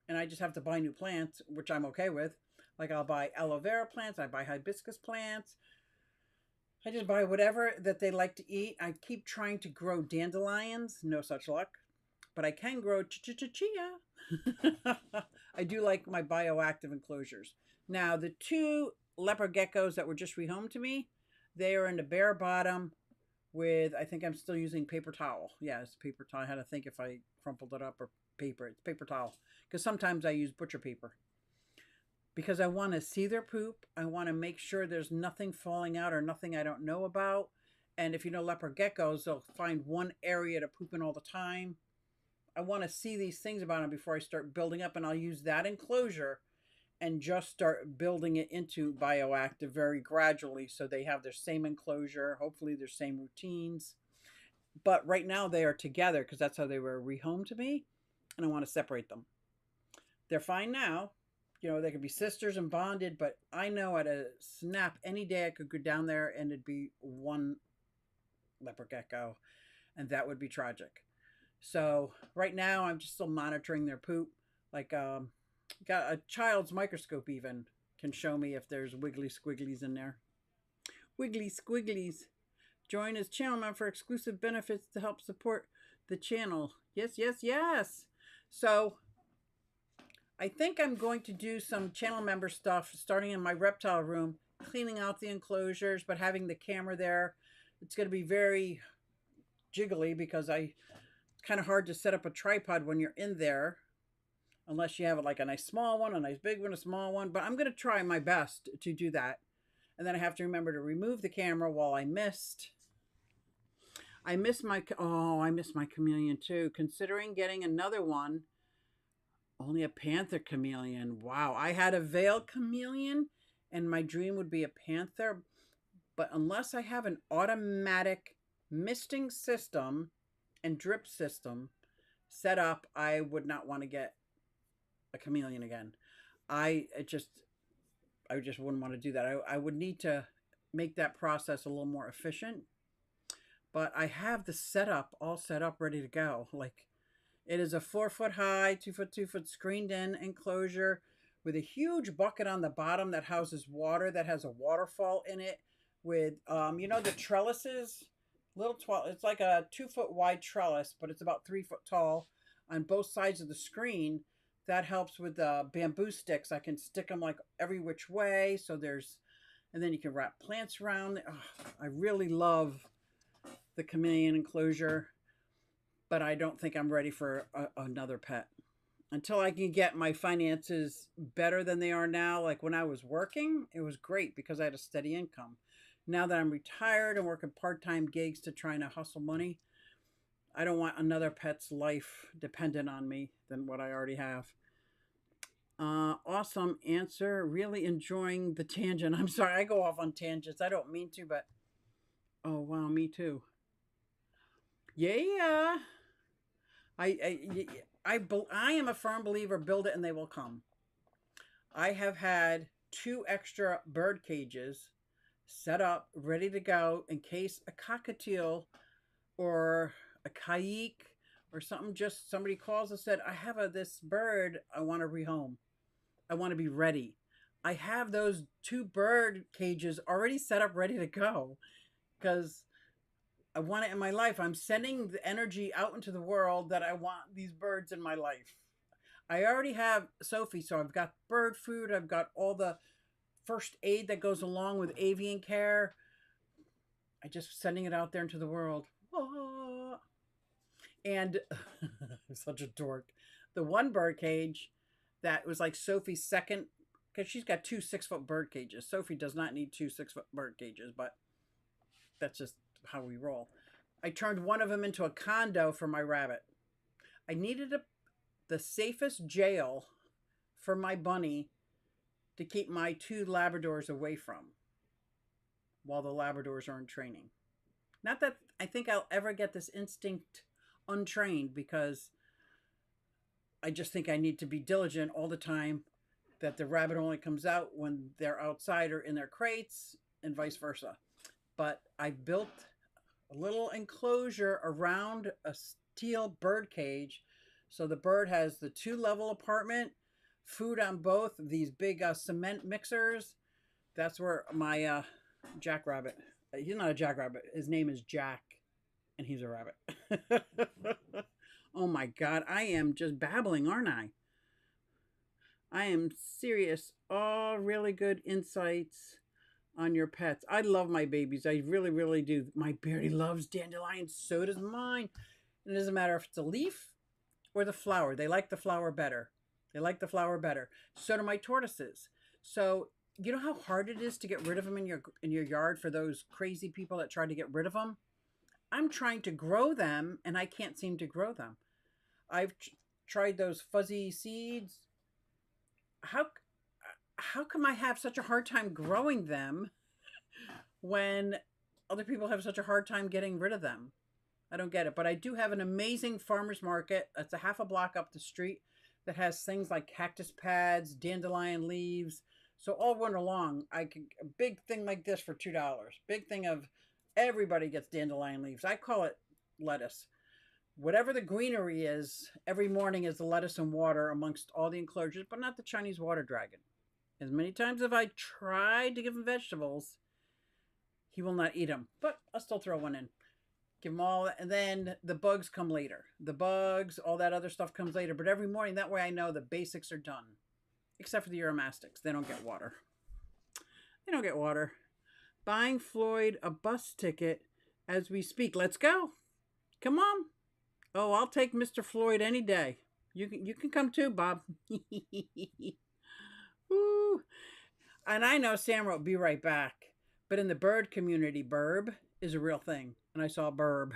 and I just have to buy new plants, which I'm okay with. Like I'll buy aloe vera plants, I buy hibiscus plants. I just buy whatever that they like to eat. I keep trying to grow dandelions, no such luck, but I can grow chia. I do like my bioactive enclosures. Now, the two leopard geckos that were just rehomed to me, they are in the bare bottom with, I think I'm still using paper towel. Yeah, it's paper towel. I had to think if I crumpled it up or paper. It's paper towel. Because sometimes I use butcher paper. Because I want to see their poop. I want to make sure there's nothing falling out or nothing I don't know about. And if you know leopard geckos, they'll find one area to poop in all the time. I want to see these things about them before I start building up. And I'll use that enclosure and just start building it into bioactive very gradually so they have their same enclosure, hopefully their same routines. But right now they are together because that's how they were rehomed to me, and I want to separate them. They're fine now. You know, they could be sisters and bonded, but I know at a snap any day I could go down there and it'd be one leopard gecko, and that would be tragic. So right now I'm just still monitoring their poop. Like got a child's microscope even can show me if there's wiggly squigglies in there. Wiggly squigglies. Join as channel member for exclusive benefits to help support the channel. Yes, yes, yes. So I think I'm going to do some channel member stuff starting in my reptile room, cleaning out the enclosures, but having the camera there. It's going to be very jiggly because it's kind of hard to set up a tripod when you're in there. Unless you have like a nice small one, a nice big one, a small one. But I'm going to try my best to do that. And then I have to remember to remove the camera while I missed my chameleon too. Considering getting another one, only a panther chameleon. Wow, I had a veil chameleon and my dream would be a panther. But unless I have an automatic misting system and drip system set up, I would not want to get a chameleon again. I just wouldn't want to do that. I would need to make that process a little more efficient. But I have the setup all set up, ready to go. Like it is a 4 foot high, 2 foot, 2 foot screened in enclosure with a huge bucket on the bottom that houses water that has a waterfall in it with, you know, the trellises, it's like a 2 foot wide trellis, but it's about 3 foot tall on both sides of the screen. That helps with the bamboo sticks. I can stick them like every which way. So and then you can wrap plants around. Oh, I really love the chameleon enclosure, but I don't think I'm ready for another pet. Until I can get my finances better than they are now. Like when I was working, it was great because I had a steady income. Now that I'm retired and working part-time gigs to try and hustle money, I don't want another pet's life dependent on me than what I already have. Awesome answer. Really enjoying the tangent. I'm sorry, I go off on tangents. I don't mean to, but oh wow, me too. Yeah, I am a firm believer. Build it and they will come. I have had 2 extra bird cages set up, ready to go in case a cockatiel or a kayik or something, just somebody calls and said, I have this bird I want to rehome. I want to be ready. I have those 2 bird cages already set up, ready to go because I want it in my life. I'm sending the energy out into the world that I want these birds in my life. I already have Sophie, so I've got bird food. I've got all the first aid that goes along with avian care. I just sending it out there into the world. Ah. And I'm such a dork. The one bird cage that was like Sophie's second, because she's got 2 6-foot bird cages. Sophie does not need 2 6-foot bird cages, but that's just how we roll. I turned one of them into a condo for my rabbit. I needed the safest jail for my bunny to keep my 2 Labradors away from while the Labradors are in training. Not that I think I'll ever get this instinct untrained because I just think I need to be diligent all the time, that the rabbit only comes out when they're outside or in their crates and vice versa. But I built a little enclosure around a steel bird cage. So the bird has the 2-level apartment, food on both of these big cement mixers. That's where my jackrabbit, he's not a jackrabbit, his name is Jack, and he's a rabbit. Oh my God, I am just babbling, aren't I? I am serious. All really good insights on your pets. I love my babies. I really, really do. My Beardy loves dandelions. So does mine. It doesn't matter if it's a leaf or the flower. They like the flower better. They like the flower better. So do my tortoises. So you know how hard it is to get rid of them in your yard for those crazy people that try to get rid of them? I'm trying to grow them, and I can't seem to grow them. I've tried those fuzzy seeds. How come I have such a hard time growing them when other people have such a hard time getting rid of them? I don't get it. But I do have an amazing farmer's market. It's a half a block up the street that has things like cactus pads, dandelion leaves. So all winter long, I could a big thing like this for $2. Big thing of everybody gets dandelion leaves. I call it lettuce. Whatever the greenery is, every morning is the lettuce and water amongst all the enclosures, but not the Chinese water dragon. As many times as I tried to give him vegetables, he will not eat them. But I'll still throw one in. Give them all, and then the bugs come later. The bugs, all that other stuff comes later. But every morning, that way I know the basics are done. Except for the Uromastyx. They don't get water. They don't get water. Buying Floyd a bus ticket as we speak. Let's go. Come on. Oh, I'll take Mr. Floyd any day. You can come too, Bob. Woo. And I know Sam wrote "Be right back," but in the bird community, burb is a real thing. And I saw burb.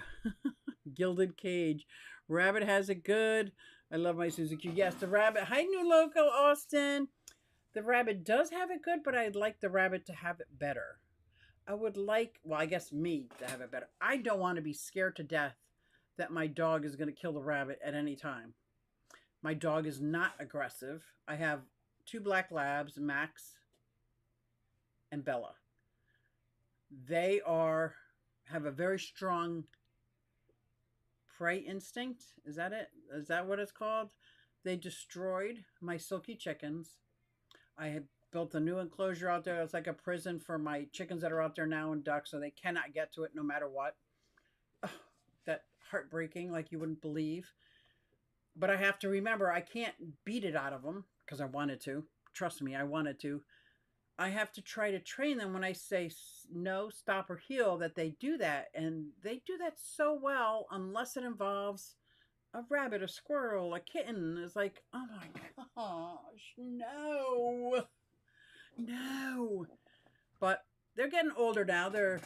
Gilded cage. Rabbit has it good. I love my Suzuki. Yes, the rabbit. Hi, new local, Austin. The rabbit does have it good, but I'd like the rabbit to have it better. I would like, well, I guess me to have it better. I don't want to be scared to death that my dog is going to kill the rabbit at any time. My dog is not aggressive. I have 2 black labs, Max and Bella. They have a very strong prey instinct. Is that it? Is that what it's called? They destroyed my silky chickens. I had built a new enclosure out there. It's like a prison for my chickens that are out there now and ducks, so they cannot get to it no matter what. Oh, that heartbreaking, like you wouldn't believe. But I have to remember, I can't beat it out of them because I wanted to. Trust me, I wanted to. I have to try to train them when I say no, stop, or heal, that they do that. And they do that so well, unless it involves a rabbit, a squirrel, a kitten. It's like, oh my gosh, no. No. But they're getting older now. They're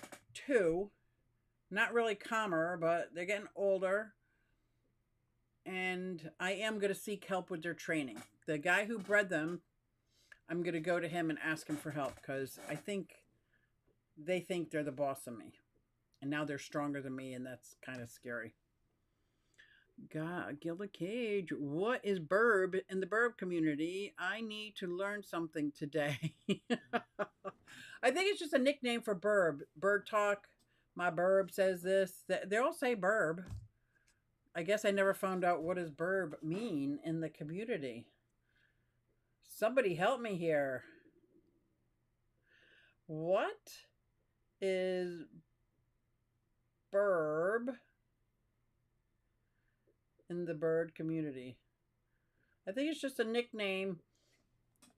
2. Not really calmer, but they're getting older. And I am going to seek help with their training. The guy who bred them, I'm going to go to him and ask him for help because I think they think they're the boss of me. And now they're stronger than me, and that's kind of scary. God, Gilded Cage. What is burb in the burb community? I need to learn something today. I think it's just a nickname for burb. Bird talk. My burb says this. They all say burb. I guess I never found out what does burb mean in the community. Somebody help me here. What is burb in the bird community? I think it's just a nickname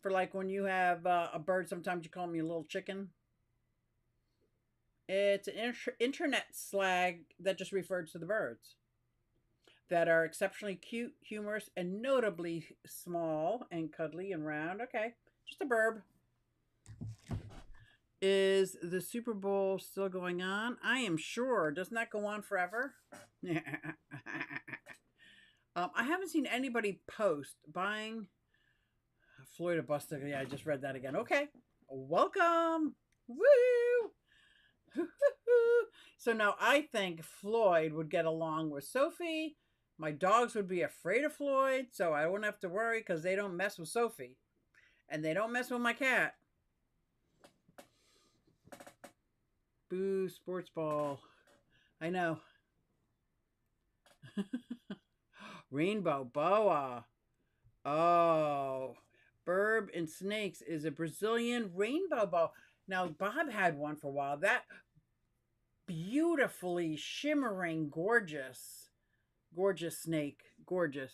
for like when you have a bird, sometimes you call them your little chicken. It's an internet slang that just refers to the birds that are exceptionally cute, humorous, and notably small and cuddly and round. Okay, just a burb. Is the Super Bowl still going on? I am sure. Doesn't that go on forever? I haven't seen anybody post buying Floyd a bus ticket. Yeah, I just read that again. Okay, welcome. Woo! So now I think Floyd would get along with Sophie, My dogs would be afraid of Floyd, so I wouldn't have to worry because they don't mess with Sophie. And they don't mess with my cat. Boo, sports ball. I know. Rainbow boa. Oh. Burb and Snakes is a Brazilian rainbow boa. Now, Bob had one for a while. That beautifully shimmering, gorgeous snake. Gorgeous.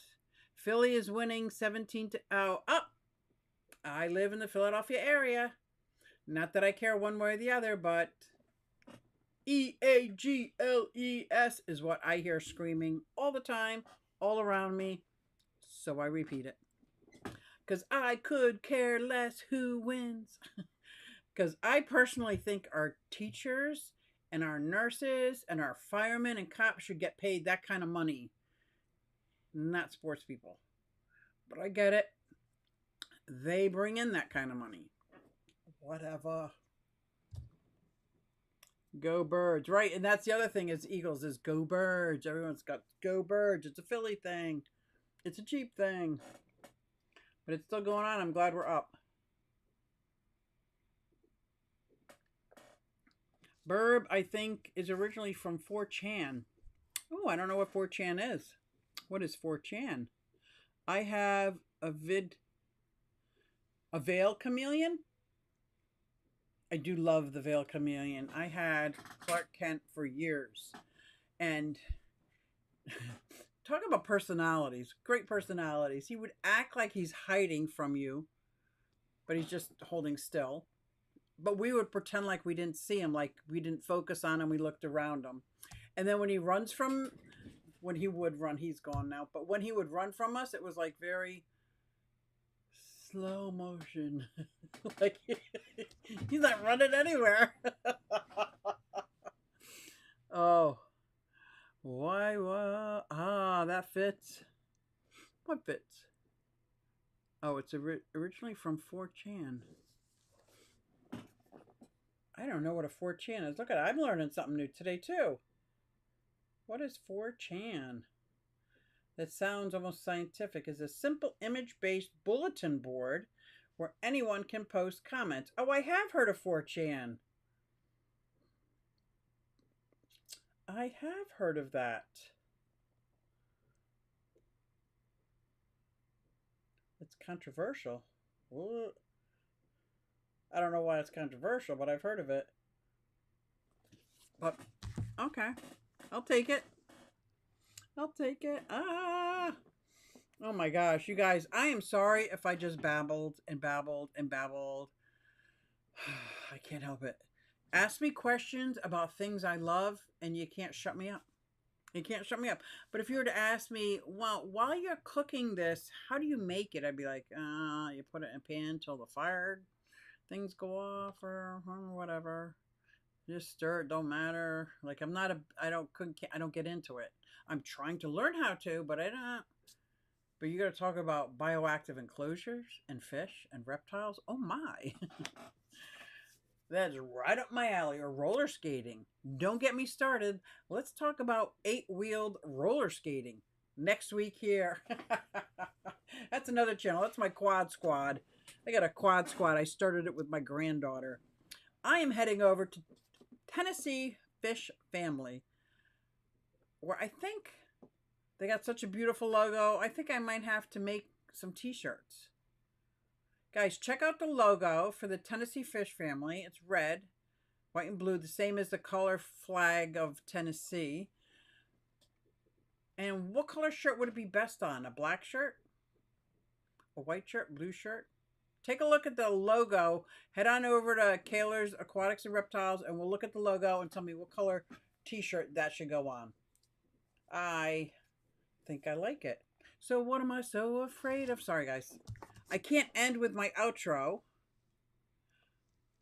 Philly is winning 17 to... Oh, up. I live in the Philadelphia area. Not that I care one way or the other, but EAGLES is what I hear screaming all the time, all around me. So I repeat it. Because I could care less who wins. Because I personally think our teachers and our nurses and our firemen and cops should get paid that kind of money. Not sports people. But I get it. They bring in that kind of money. Whatever. Go Birds. Right, and that's the other thing is Eagles is Go Birds. Everyone's got Go Birds. It's a Philly thing. It's a cheap thing. But it's still going on. I'm glad we're up. Burb, I think, is originally from 4chan. Oh, I don't know what 4chan is. What is 4chan? I have a Veil Chameleon. I do love the Veil Chameleon. I had Clark Kent for years. And talk about personalities. Great personalities. He would act like he's hiding from you, but he's just holding still. But we would pretend like we didn't see him, like we didn't focus on him, we looked around him. And then when he runs from, when he would run, he's gone now, but when he would run from us, it was like very slow motion. Like he's not running anywhere. Oh. Why, that fits. What fits? Oh, it's originally from 4chan. I don't know what a 4chan is. Look at it. I'm learning something new today, too. What is 4chan? That sounds almost scientific. It's a simple image-based bulletin board where anyone can post comments. Oh, I have heard of 4chan. I have heard of that. It's controversial. Ooh. I don't know why it's controversial, but I've heard of it. But, okay. I'll take it. I'll take it. Ah! Oh my gosh, you guys, I am sorry if I just babbled and babbled and babbled. I can't help it. Ask me questions about things I love, and you can't shut me up. You can't shut me up. But if you were to ask me, well, while you're cooking this, how do you make it? I'd be like, you put it in a pan till the fire things go off or whatever. Just stir it, don't matter. Like I don't get into it. I'm trying to learn how to, but I don't. But you got to talk about bioactive enclosures and fish and reptiles. Oh my. That's right up my alley. Or roller skating. Don't get me started. Let's talk about 8-wheeled roller skating next week here. That's another channel. That's my quad squad. I got a quad squad. I started it with my granddaughter. I am heading over to Tennessee Fish Family, where I think they got such a beautiful logo. I think I might have to make some t-shirts. Guys, check out the logo for the Tennessee Fish Family. It's red, white, and blue, the same as the color flag of Tennessee. And what color shirt would it be best on? A black shirt? A white shirt? Blue shirt? Take a look at the logo. Head on over to Kaler's Aquatics and Reptiles, and we'll look at the logo and tell me what color t-shirt that should go on. I think I like it. So what am I so afraid of? Sorry, guys. I can't end with my outro,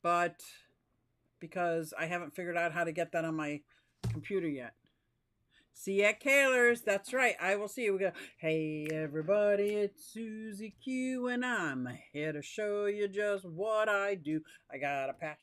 but because I haven't figured out how to get that on my computer yet. See you at Kaler's. That's right. I will see you. We go, hey, everybody, it's Susie Q, and I'm here to show you just what I do. I got a passion.